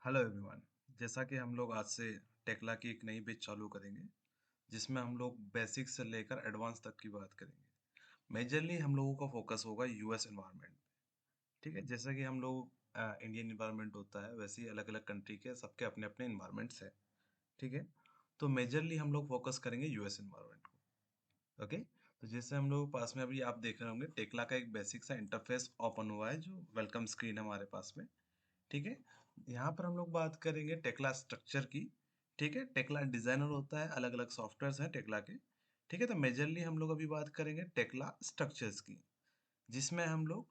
Hello everyone. जैसा कि हम लोग आज से टेक्ला की एक नई बैच चालू करेंगे जिसमें हम लोग बेसिक से लेकर एडवांस तक की बात करेंगे। मेजरली हम लोगों का फोकस होगा यूएस एनवायरनमेंट। ठीक है, जैसा कि हम लोग इंडियन एनवायरनमेंट होता है वैसे ही अलग अलग कंट्री के सबके अपने अपने एनवायरनमेंट्स हैं। ठीक है, तो मेजरली हम लोग फोकस करेंगे यूएस एनवायरनमेंट को। ओके, तो जैसे हम लोग पास में अभी आप देख रहे होंगे टेक्ला का एक बेसिक सा इंटरफेस ओपन हुआ है जो वेलकम स्क्रीन है हमारे पास में। ठीक है, यहाँ पर हम लोग बात करेंगे टेक्ला स्ट्रक्चर की। ठीक है, टेक्ला डिजाइनर होता है, अलग अलग सॉफ्टवेयर हैं टेक्ला के। ठीक है, तो मेजरली हम लोग अभी बात करेंगे टेक्ला स्ट्रक्चर्स की, जिसमें हम लोग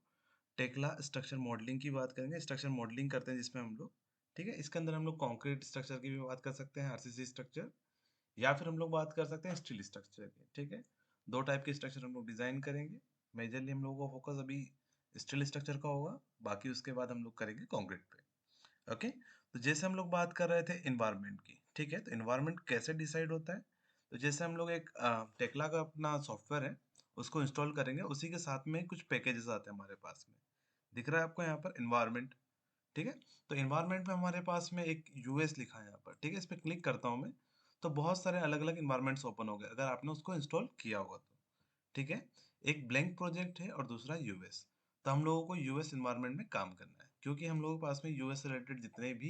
टेक्ला स्ट्रक्चर मॉडलिंग की बात करेंगे। स्ट्रक्चर मॉडलिंग करते हैं जिसमें हम लोग, ठीक है, इसके अंदर हम लोग कॉन्क्रीट स्ट्रक्चर की भी बात कर सकते हैं, आरसीसी स्ट्रक्चर, या फिर हम लोग बात कर सकते हैं स्टील स्ट्रक्चर की। ठीक है, दो टाइप के स्ट्रक्चर हम लोग डिजाइन करेंगे। मेजरली हम लोगों का फोकस अभी स्टील स्ट्रक्चर का होगा, बाकी उसके बाद हम लोग करेंगे कॉन्क्रीट पे। ओके, तो जैसे हम लोग बात कर रहे थे इन्वायरमेंट की। ठीक है, तो इन्वायरमेंट कैसे डिसाइड होता है? तो जैसे हम लोग एक टेक्ला का अपना सॉफ्टवेयर है उसको इंस्टॉल करेंगे, उसी के साथ में कुछ पैकेजेस आते हैं हमारे पास में। दिख रहा है आपको यहाँ पर इन्वायरमेंट? ठीक है, तो इन्वायरमेंट में हमारे पास में एक यूएस लिखा है यहाँ पर। ठीक है, इस पर क्लिक करता हूँ मैं, तो बहुत सारे अलग अलग इन्वायरमेंट्स ओपन हो गए अगर आपने उसको इंस्टॉल किया होगा तो। ठीक है, एक ब्लैंक प्रोजेक्ट है और दूसरा यूएस। तो हम लोगों को यूएस इन्वायरमेंट में काम करना है क्योंकि हम लोगों के पास में यूएस से रिलेटेड जितने भी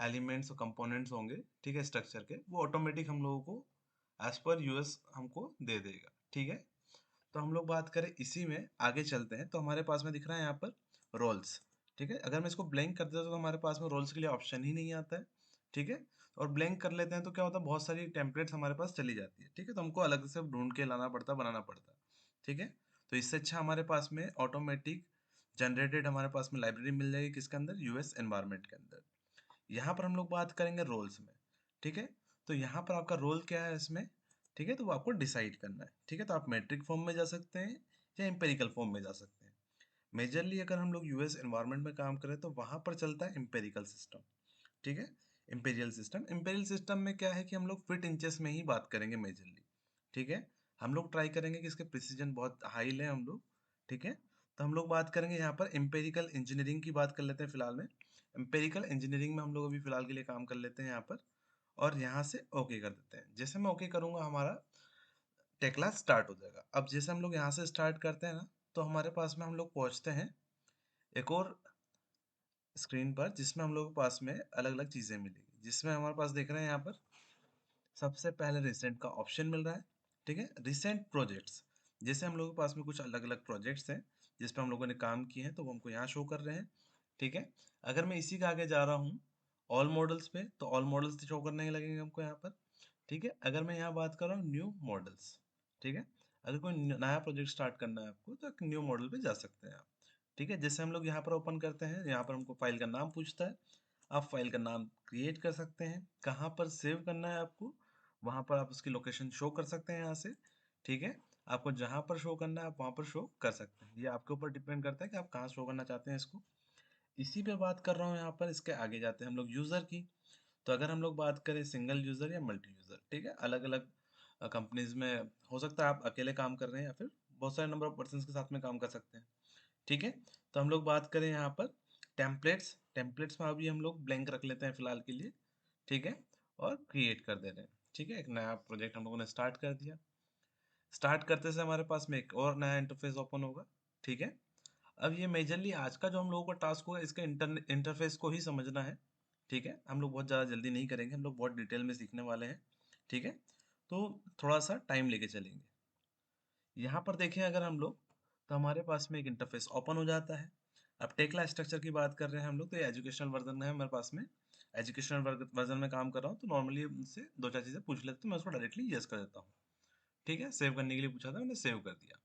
एलिमेंट्स और कंपोनेंट्स होंगे, ठीक है, स्ट्रक्चर के, वो ऑटोमेटिक हम लोगों को एज पर यूएस हमको दे देगा। ठीक है, तो हम लोग बात करें इसी में आगे चलते हैं, तो हमारे पास में दिख रहा है यहाँ पर रोल्स। ठीक है, अगर मैं इसको ब्लैंक कर देता हूँ तो हमारे पास में रोल्स के लिए ऑप्शन ही नहीं आता है। ठीक है, और ब्लैंक कर लेते हैं तो क्या होता है, बहुत सारी टेम्पलेट्स हमारे पास चली जाती है। ठीक है, तो हमको अलग से ढूंढ के लाना पड़ता है, बनाना पड़ता है। ठीक है, तो इससे अच्छा हमारे पास में ऑटोमेटिक जनरेटेड हमारे पास में लाइब्रेरी मिल जाएगी किसके अंदर, यूएस एनवायरनमेंट के अंदर। यहाँ पर हम लोग बात करेंगे रोल्स में। ठीक है, तो यहाँ पर आपका रोल क्या है इसमें? ठीक है, तो वो आपको डिसाइड करना है। ठीक है, तो आप मेट्रिक फॉर्म में जा सकते हैं या एम्पेरिकल फॉर्म में जा सकते हैं। मेजरली अगर हम लोग यूएस एनवायरनमेंट में काम करें तो वहां पर चलता है एम्पेरिकल सिस्टम। ठीक है, इम्पेरियल सिस्टम में क्या है कि हम लोग फिट इंचेस में ही बात करेंगे मेजरली। ठीक है, हम लोग ट्राई करेंगे कि इसके प्रिसीजन बहुत हाई लें हम लोग। ठीक है, तो हम लोग बात करेंगे यहाँ पर एम्पेरिकल इंजीनियरिंग की बात कर लेते हैं फिलहाल में। एम्पेरिकल इंजीनियरिंग में हम लोग अभी फिलहाल के लिए काम कर लेते हैं यहाँ पर, और यहाँ से ओके कर देते हैं। जैसे मैं ओके करूंगा हमारा टेक्ला स्टार्ट हो जाएगा। अब जैसे हम लोग यहाँ से स्टार्ट करते हैं ना, तो हमारे पास में हम लोग पहुंचते हैं एक और स्क्रीन पर जिसमें हम लोग के पास में अलग अलग चीजें मिलेगी, जिसमें हमारे पास देख रहे हैं यहाँ पर सबसे पहले रिसेंट का ऑप्शन मिल रहा है। ठीक है, रिसेंट प्रोजेक्ट्स, जैसे हम लोगों के पास में कुछ अलग अलग प्रोजेक्ट्स हैं जिस पर हम लोगों ने काम किए हैं तो वो हमको यहाँ शो कर रहे हैं। ठीक है, अगर मैं इसी के आगे जा रहा हूँ ऑल मॉडल्स पे, तो ऑल मॉडल्स शो करने लगेंगे हमको यहाँ पर। ठीक है, अगर मैं यहाँ बात कर रहा हूँ न्यू मॉडल्स। ठीक है, अगर कोई नया प्रोजेक्ट स्टार्ट करना है आपको तो एक न्यू मॉडल पे जा सकते हैं आप। ठीक है, जैसे हम लोग यहाँ पर ओपन करते हैं, यहाँ पर हमको फाइल का नाम पूछता है। आप फाइल का नाम क्रिएट कर सकते हैं, कहाँ पर सेव करना है आपको वहां पर आप उसकी लोकेशन शो कर सकते हैं यहाँ से। ठीक है, आपको जहां पर शो करना है आप वहां पर शो कर सकते हैं, ये आपके ऊपर डिपेंड करता है कि आप कहाँ शो करना चाहते हैं इसको। इसी पे बात कर रहा हूँ यहाँ पर, इसके आगे जाते हैं हम लोग यूजर की। तो अगर हम लोग बात करें सिंगल यूजर या मल्टी यूजर, ठीक है, अलग अलग कंपनीज में हो सकता है आप अकेले काम कर रहे हैं या फिर बहुत सारे नंबर ऑफ पर्सन के साथ में काम कर सकते हैं। ठीक है, तो हम लोग बात करें यहाँ पर टेम्पलेट्स, टेम्पलेट्स में अभी हम लोग ब्लैंक रख लेते हैं फिलहाल के लिए। ठीक है, और क्रिएट कर दे रहे हैं। ठीक है, एक नया प्रोजेक्ट हम लोगों ने स्टार्ट कर दिया। स्टार्ट करते से हमारे पास में एक और नया इंटरफेस ओपन होगा। ठीक है, अब ये मेजरली आज का जो हम लोगों का टास्क होगा इसका इंटरफेस को ही समझना है। ठीक है, हम लोग बहुत ज़्यादा जल्दी नहीं करेंगे, हम लोग बहुत डिटेल में सीखने वाले हैं। ठीक है, तो थोड़ा सा टाइम लेके चलेंगे। यहाँ पर देखें अगर हम लोग, तो हमारे पास में एक इंटरफेस ओपन हो जाता है। अब टेक्ला स्ट्रक्चर की बात कर रहे हैं हम लोग, तो ये एजुकेशनल वर्जन है हमारे पास में। एजुकेशनल वर्जन में काम कर रहा हूँ तो नॉर्मली उनसे दो चार चीज़ें पूछ लेते तो मैं उसको डायरेक्टली यस कर देता हूँ। ठीक है, सेव करने के लिए पूछा था, मैंने सेव कर दिया।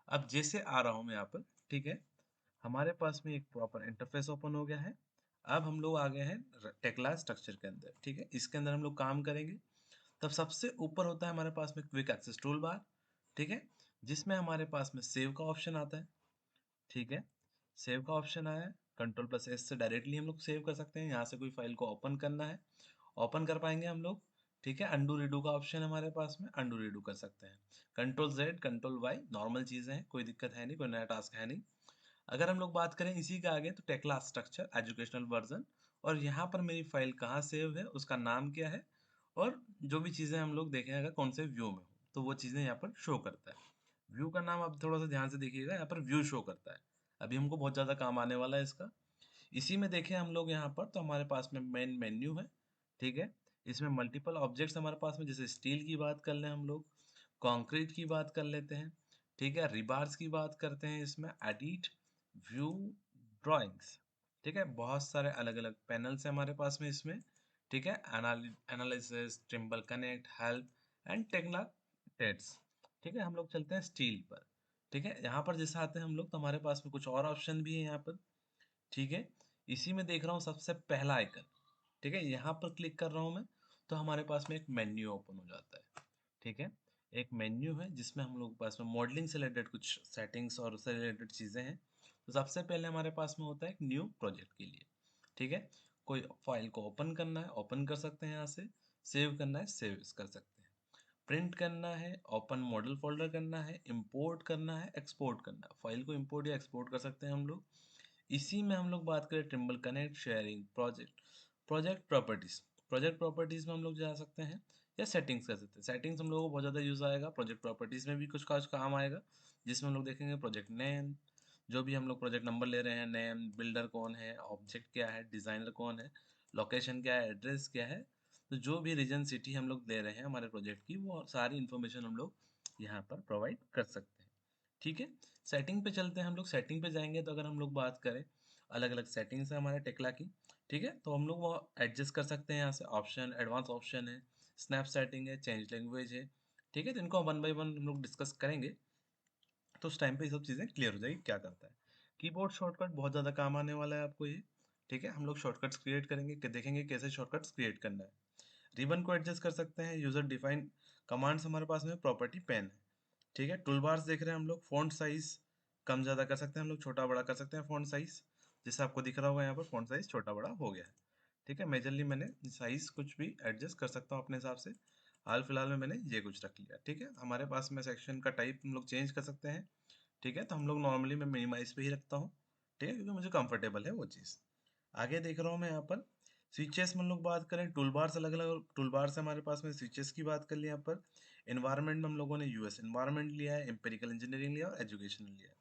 अब जैसे आ रहा हूँ मैं यहाँ पर, ठीक है, हमारे पास में एक प्रॉपर इंटरफेस ओपन हो गया है। अब हम लोग आ गए हैं टेक्ला स्ट्रक्चर के अंदर। ठीक है, इसके अंदर हम लोग काम करेंगे। तब सबसे ऊपर होता है हमारे पास में क्विक एक्सेस टूल बार। ठीक है, जिसमें हमारे पास में सेव का ऑप्शन आता है। ठीक है, सेव का ऑप्शन आया है, कंट्रोल प्लस एस से डायरेक्टली हम लोग सेव कर सकते हैं। यहाँ से कोई फाइल को ओपन करना है ओपन कर पाएंगे हम लोग। ठीक है, अंडू रीडू का ऑप्शन हमारे पास में, अंडू रीडू कर सकते हैं। Control Z control Y normal चीजें हैं, कोई दिक्कत है नहीं, कोई नया टास्क है नहीं। अगर हम लोग बात करें इसी के आगे, तो टेक्ला स्ट्रक्चर एजुकेशनल वर्जन और यहाँ पर मेरी फाइल कहाँ सेव है, उसका नाम क्या है, और जो भी चीज़ें हम लोग देखें अगर कौन से व्यू में हो तो वो चीज़ें यहाँ पर शो करता है। व्यू का नाम आप थोड़ा सा ध्यान से देखिएगा, यहाँ पर व्यू शो करता है। अभी हमको बहुत ज़्यादा काम आने वाला है इसका। इसी में देखें हम लोग यहाँ पर तो हमारे पास में मेन मेन्यू है, ठीक है। इसमें मल्टीपल ऑब्जेक्ट्स हमारे पास में, जैसे स्टील की बात कर लें हम लोग, कंक्रीट की बात कर लेते हैं, ठीक है, रिबार्स की बात करते हैं, इसमें एडिट, व्यू, ड्राइंग्स, ठीक है। बहुत सारे अलग अलग पैनल्स हैं हमारे पास में इसमें, ठीक है। Analysis, Trimble Connect, help and Tekla Tedds, ठीक है। हम लोग चलते हैं स्टील पर, ठीक है। यहाँ पर जैसे आते हैं हम लोग तो हमारे पास में कुछ और ऑप्शन भी है यहाँ पर, ठीक है। इसी में देख रहा हूँ सबसे पहला आइकन, ठीक है, यहाँ पर क्लिक कर रहा हूँ मैं तो हमारे पास में एक मेन्यू ओपन हो जाता है, ठीक है। एक मेन्यू है जिसमें हम लोग के पास में मॉडलिंग से रिलेटेड कुछ सेटिंग्स और उससे रिलेटेड चीज़ें हैं। तो सबसे पहले हमारे पास में होता है एक न्यू प्रोजेक्ट के लिए, ठीक है। कोई फाइल को ओपन करना है, ओपन कर सकते हैं यहाँ से, सेव करना है, सेव कर सकते हैं, प्रिंट करना है, ओपन मॉडल फोल्डर करना है, इंपोर्ट करना है, एक्सपोर्ट करना है। फाइल को इंपोर्ट या एक्सपोर्ट कर सकते हैं हम लोग। इसी में हम लोग बात करें Trimble connect, sharing, project properties, project properties में हम लोग जा सकते हैं या सेटिंग्स कर सकते हैं। सेटिंग्स हम लोगों को बहुत ज़्यादा यूज़ आएगा, प्रोजेक्ट प्रॉपर्टीज में भी कुछ खास काम आएगा, जिसमें हम लोग देखेंगे प्रोजेक्ट नेम, जो भी हम लोग प्रोजेक्ट नंबर ले रहे हैं, नेम, बिल्डर कौन है, ऑब्जेक्ट क्या है, डिज़ाइनर कौन है, लोकेशन क्या है, एड्रेस क्या है। तो जो भी रीजन सिटी हम लोग दे रहे हैं हमारे प्रोजेक्ट की, वो सारी इन्फॉर्मेशन हम लोग यहाँ पर प्रोवाइड कर सकते हैं, ठीक है। सेटिंग पे चलते हैं हम लोग। सेटिंग पे जाएंगे तो अगर हम लोग बात करें, अलग अलग सेटिंग्स है हमारे टेक्ला की, ठीक है। तो हम लोग वो एडजस्ट कर सकते हैं यहाँ से, ऑप्शन, एडवांस ऑप्शन है, स्नैप सेटिंग है, चेंज लैंग्वेज है, ठीक है। तो इनको वन बाई वन हम लोग डिस्कस करेंगे तो उस टाइम पे ये सब चीज़ें क्लियर हो जाएगी क्या करता है। कीबोर्ड शॉर्टकट बहुत ज़्यादा काम आने वाला है आपको ये, ठीक है। हम लोग शॉर्टकट्स क्रिएट करेंगे कि देखेंगे कैसे शॉर्टकट्स क्रिएट करना है। रिबन को एडजस्ट कर सकते हैं, यूजर डिफाइंड कमांड्स हमारे पास में, प्रॉपर्टी पेन है, ठीक है। टूल बार्स देख रहे हैं हम लोग, फ़ॉन्ट साइज़ कम ज़्यादा कर सकते हैं हम लोग, छोटा बड़ा कर सकते हैं फ़ॉन्ट साइज़, जैसे आपको दिख रहा होगा यहाँ पर फ़ॉन्ट साइज़ छोटा बड़ा हो गया है, ठीक है। मेजरली मैंने साइज़ कुछ भी एडजस्ट कर सकता हूँ अपने हिसाब से। हाल फिलहाल में मैंने ये कुछ रख लिया, ठीक है। हमारे पास में सेक्शन का टाइप हम लोग चेंज कर सकते हैं, ठीक है। तो हम लोग नॉर्मली मैं मिनिमाइज पे ही रखता हूँ, ठीक है, क्योंकि मुझे कंफर्टेबल है वो चीज़। आगे देख रहा हूँ मैं यहाँ पर स्विचेस में हम लोग बात करें, टूल बार्स, अलग अलग टूल बार्स हमारे पास में, स्विचेस की बात कर ली यहाँ पर। एनवायरनमेंट में हम लोगों ने यूएस एनवायरनमेंट लिया है, एम्पेरिकल इंजीनियरिंग लिया और एजुकेशनल लिया है।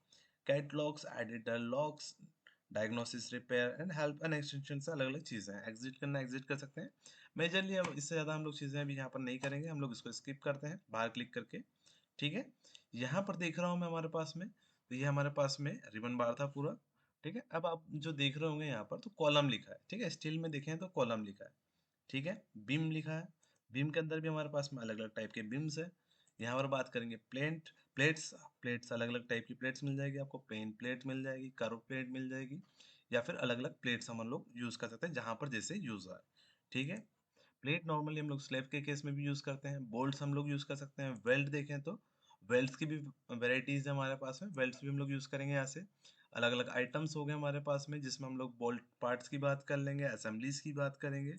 Catalogues, editor logs, diagnosis, repair and help and extension से अलग अलग चीज़ें हैं। एग्जिट करना, एग्जिट कर सकते हैं। मेजरली अब इससे ज़्यादा हम लोग चीज़ें अभी यहाँ पर नहीं करेंगे, हम लोग इसको स्किप करते हैं बाहर क्लिक करके, ठीक है। यहाँ पर देख रहा हूँ मैं हमारे पास में, तो ये हमारे पास में रिबन बार था पूरा, ठीक है। अब आप जो देख रहे होंगे यहाँ पर तो कॉलम लिखा है, ठीक है। स्टील में देखें तो कॉलम लिखा है, ठीक है। बीम लिखा है, बीम के अंदर भी हमारे पास में अलग अलग टाइप के बीम्स है। यहाँ पर बात करेंगे प्लेट्स, प्लेट्स अलग अलग टाइप की प्लेट्स मिल जाएगी आपको, प्लेन प्लेट मिल जाएगी, कर्व प्लेट मिल जाएगी, या फिर अलग अलग प्लेट्स हम लोग यूज़ कर सकते हैं जहाँ पर जैसे यूज़ आए, ठीक है। प्लेट नॉर्मली हम लोग स्लैब के केस में भी यूज़ करते हैं, बोल्ट्स हम लोग यूज़ कर सकते हैं। वेल्ड देखें तो वेल्ड्स की भी वेराइटीज़ है हमारे पास में, वेल्ड्स भी हम लोग यूज़ करेंगे यहाँ से। अलग अलग आइटम्स हो गए हमारे पास में, जिसमें हम लोग बोल्ट पार्ट्स की बात कर लेंगे, असेंबलीज की बात करेंगे,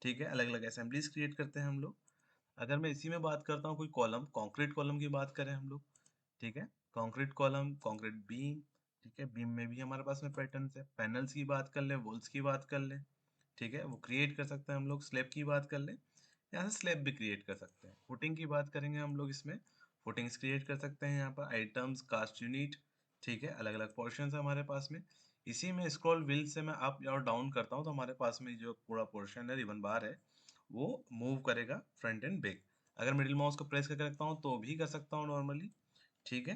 ठीक है। अलग अलग असेंबलीज क्रिएट करते हैं हम लोग। अगर मैं इसी में बात करता हूँ कोई कॉलम, कंक्रीट कॉलम की बात करें हम लोग, ठीक है। कंक्रीट कॉलम, कंक्रीट बीम, ठीक है। बीम में भी हमारे पास में पैटर्न्स है। पैनल्स की बात कर लें, वॉल्स की बात कर लें, ठीक है, वो क्रिएट कर सकते हैं हम लोग। स्लैब की बात कर लें, यहाँ से स्लैब भी क्रिएट कर सकते हैं। फुटिंग की बात करेंगे हम लोग, इसमें फुटिंग्स क्रिएट कर सकते हैं यहाँ पर। आइटम्स, कास्ट यूनिट, ठीक है, अलग अलग पोर्शन है हमारे पास में। इसी में स्क्रॉल व्हील से मैं अप और डाउन करता हूँ तो हमारे पास में जो पूरा पोर्शन है, रिबन बार है, वो मूव करेगा फ्रंट एंड बैक। अगर मिडिल माउस को प्रेस करके रखता हूँ तो भी कर सकता हूँ नॉर्मली, ठीक है।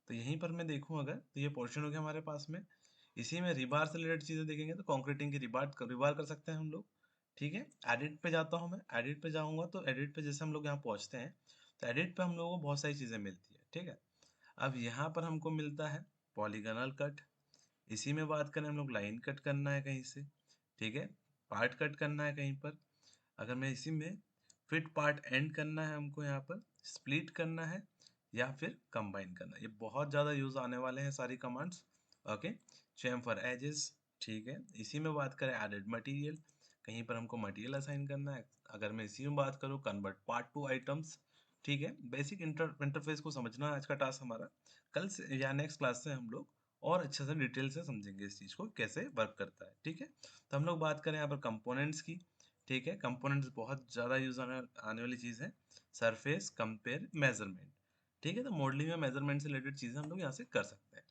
तो यहीं पर मैं देखूँ अगर तो ये पोर्शन हो गया हमारे पास में। इसी में रिबार से रिलेटेड चीज़ें देखेंगे तो कंक्रीटिंग की रिबार कर सकते हैं हम लोग, ठीक है। एडिट पे जाता हूँ मैं, एडिट पे जाऊँगा तो एडिट पे जैसे हम लोग यहाँ पहुँचते हैं तो एडिट पे हम लोगों को बहुत सारी चीज़ें मिलती है, ठीक है। अब यहाँ पर हमको मिलता है पॉलीगनल कट। इसी में बात करें हम लोग, लाइन कट करना है कहीं से, ठीक है, पार्ट कट करना है कहीं पर। अगर मैं इसी में फिट पार्ट एंड करना है हमको, यहाँ पर स्प्लिट करना है या फिर कंबाइन करना है, ये बहुत ज़्यादा यूज़ आने वाले हैं सारी कमांड्स, ओके। चेम्फर एजेस, ठीक है। इसी में बात करें एडेड मटेरियल, कहीं पर हमको मटेरियल असाइन करना है। अगर मैं इसी में बात करूँ कन्वर्ट पार्ट टू आइटम्स, ठीक है। बेसिक इंटरफेस को समझना आज का टास्क हमारा। कल से या नेक्स्ट क्लास से हम लोग और अच्छे से डिटेल से समझेंगे इस चीज़ को कैसे वर्क करता है। ठीक है, तो हम लोग बात करें यहाँ पर कंपोनेंट्स की। ठीक है, कंपोनेंट्स बहुत ज़्यादा यूज आने आने वाली चीज़ है। Surface, compare, measurement. ठीक है, तो मॉडलिंग में मेजरमेंट से रिलेटेड चीज़ें हम लोग यहाँ से कर सकते हैं।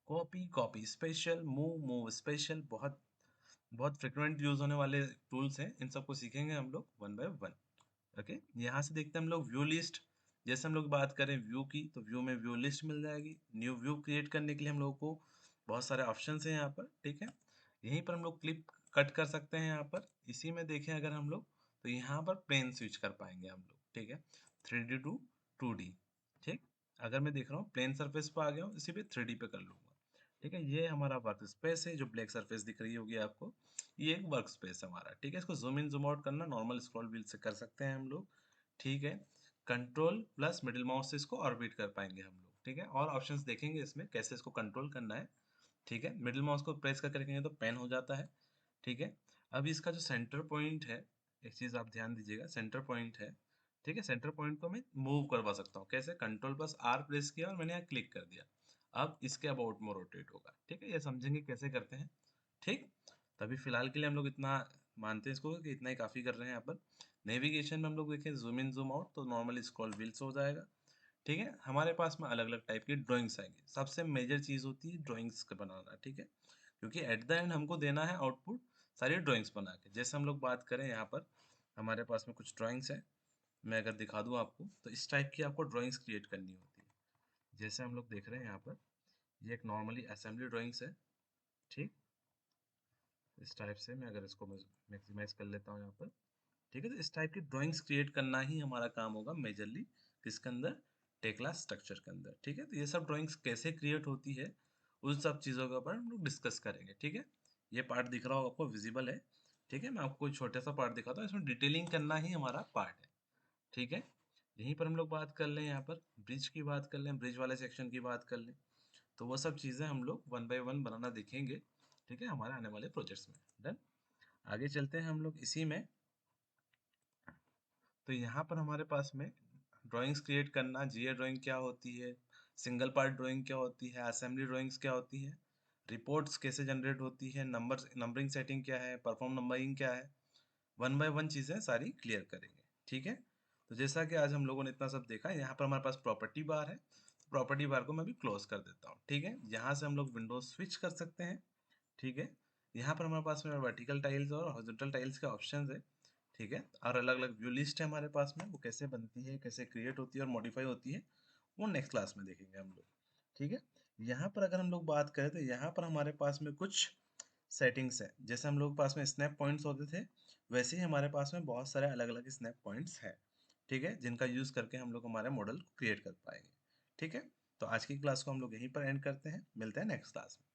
Copy, copy special, move, move special, बहुत बहुत फ्रिक्वेंट यूज होने वाले टूल्स हैं। इन सबको सीखेंगे हम लोग वन बाय वन। ओके, यहाँ से देखते हैं हम लोग व्यू लिस्ट। जैसे हम लोग बात करें व्यू की, तो व्यू में व्यू लिस्ट मिल जाएगी। न्यू व्यू क्रिएट करने के लिए हम लोगों को बहुत सारे ऑप्शन हैं यहाँ पर। ठीक है, यहीं पर हम लोग क्लिप कट कर सकते हैं। यहाँ पर इसी में देखें अगर हम लोग, तो यहाँ पर प्लेन स्विच कर पाएंगे हम लोग। ठीक है, 3D टू 2D। ठीक, अगर मैं देख रहा हूँ प्लेन सरफेस पर आ गया हूँ, इसी पे 3D पे कर लूंगा। ठीक है, ये हमारा वर्क स्पेस है, जो ब्लैक सरफेस दिख रही होगी आपको, ये एक वर्क स्पेस है हमारा। ठीक है, इसको जूम इन जूम आउट करना नॉर्मल स्क्रॉल व्हील से कर सकते हैं हम लोग। ठीक है, कंट्रोल प्लस मिडिल माउस से इसको ऑर्बिट कर पाएंगे हम लोग। ठीक है, और ऑप्शंस देखेंगे इसमें कैसे इसको कंट्रोल करना है। ठीक है, मिडिल माउस को प्रेस करके रखेंगे तो पेन हो जाता है। ठीक है, अब इसका जो सेंटर पॉइंट है, एक चीज आप ध्यान दीजिएगा, सेंटर पॉइंट है। ठीक है, सेंटर पॉइंट को मैं मूव करवा सकता हूँ। कैसे? कंट्रोल प्लस आर प्रेस किया और मैंने यहाँ क्लिक कर दिया। अब इसके अबाउट में रोटेट होगा। ठीक है, ये समझेंगे कैसे करते हैं। ठीक, तभी फिलहाल के लिए हम लोग इतना मानते हैं इसको कि इतना ही काफी कर रहे हैं यहाँ पर। नेविगेशन में हम लोग देखें जूम इन जूम आउट, तो नॉर्मली स्क्रॉल व्हील्स हो जाएगा। ठीक है, हमारे पास में अलग अलग टाइप की ड्राइंग्स आएंगी। सबसे मेजर चीज होती है ड्राइंग्स का बनाना। ठीक है, क्योंकि एट द एंड हमको देना है आउटपुट सारी ड्राइंग्स बना के। जैसे हम लोग बात करें यहाँ पर, हमारे पास में कुछ ड्राइंग्स है। मैं अगर दिखा दूँ आपको, तो इस टाइप की आपको ड्राइंग्स क्रिएट करनी होती है। जैसे हम लोग देख रहे हैं यहाँ पर, ये एक नॉर्मली असेंबली ड्राइंग्स है। ठीक, इस टाइप से मैं अगर इसको मैक्सिमाइज कर लेता हूँ यहाँ पर। ठीक है, तो इस टाइप की ड्राइंग्स क्रिएट करना ही हमारा काम होगा मेजरली, किसके अंदर? टेक्ला स्ट्रक्चर के अंदर। ठीक है, तो ये सब ड्राइंग्स कैसे क्रिएट होती है, उन सब चीज़ों के ऊपर हम लोग डिस्कस करेंगे। ठीक है, ये पार्ट दिख रहा होगा आपको, विजिबल है। ठीक है, मैं आपको एक छोटा सा पार्ट दिखाता हूँ, इसमें डिटेलिंग करना ही हमारा पार्ट है। ठीक है, यहीं पर हम लोग बात कर लें, यहाँ पर ब्रिज की बात कर लें, ब्रिज वाले सेक्शन की बात कर लें, तो वो सब चीज़ें हम लोग वन बाय वन बनाना देखेंगे। ठीक है, हमारे आने वाले प्रोजेक्ट्स में। डन, आगे चलते हैं हम लोग इसी में। तो यहाँ पर हमारे पास में ड्राइंग्स क्रिएट करना, जीए ड्राइंग क्या होती है, सिंगल पार्ट ड्राइंग क्या होती है, असेंबली ड्राइंग्स क्या होती है, रिपोर्ट्स कैसे जनरेट होती है, नंबरिंग सेटिंग क्या है, परफॉर्म नंबरिंग क्या है, वन बाय वन चीज़ें सारी क्लियर करेंगे। ठीक है, तो जैसा कि आज हम लोगों ने इतना सब देखा, यहाँ पर हमारे पास प्रॉपर्टी बार है। प्रॉपर्टी बार को मैं भी क्लोज कर देता हूँ। ठीक है, यहाँ से हम लोग विंडोज स्विच कर सकते हैं। ठीक है, यहाँ पर हमारे पास में वर्टिकल टाइल्स और हॉरिजॉन्टल टाइल्स के ऑप्शंस है। ठीक है, और अलग अलग व्यू लिस्ट है हमारे पास में, वो कैसे बनती है, कैसे क्रिएट होती है और मॉडिफाई होती है, वो नेक्स्ट क्लास में देखेंगे हम लोग। ठीक है, यहाँ पर अगर हम लोग बात करें, तो यहाँ पर हमारे पास में कुछ सेटिंग्स है। जैसे हम लोग के पास में स्नैप पॉइंट्स होते थे, वैसे ही हमारे पास में बहुत सारे अलग अलग स्नैप पॉइंट्स हैं। ठीक है, जिनका यूज करके हम लोग हमारे मॉडल को क्रिएट कर पाएंगे। ठीक है, तो आज की क्लास को हम लोग यहीं पर एंड करते हैं, मिलते हैं नेक्स्ट क्लास में।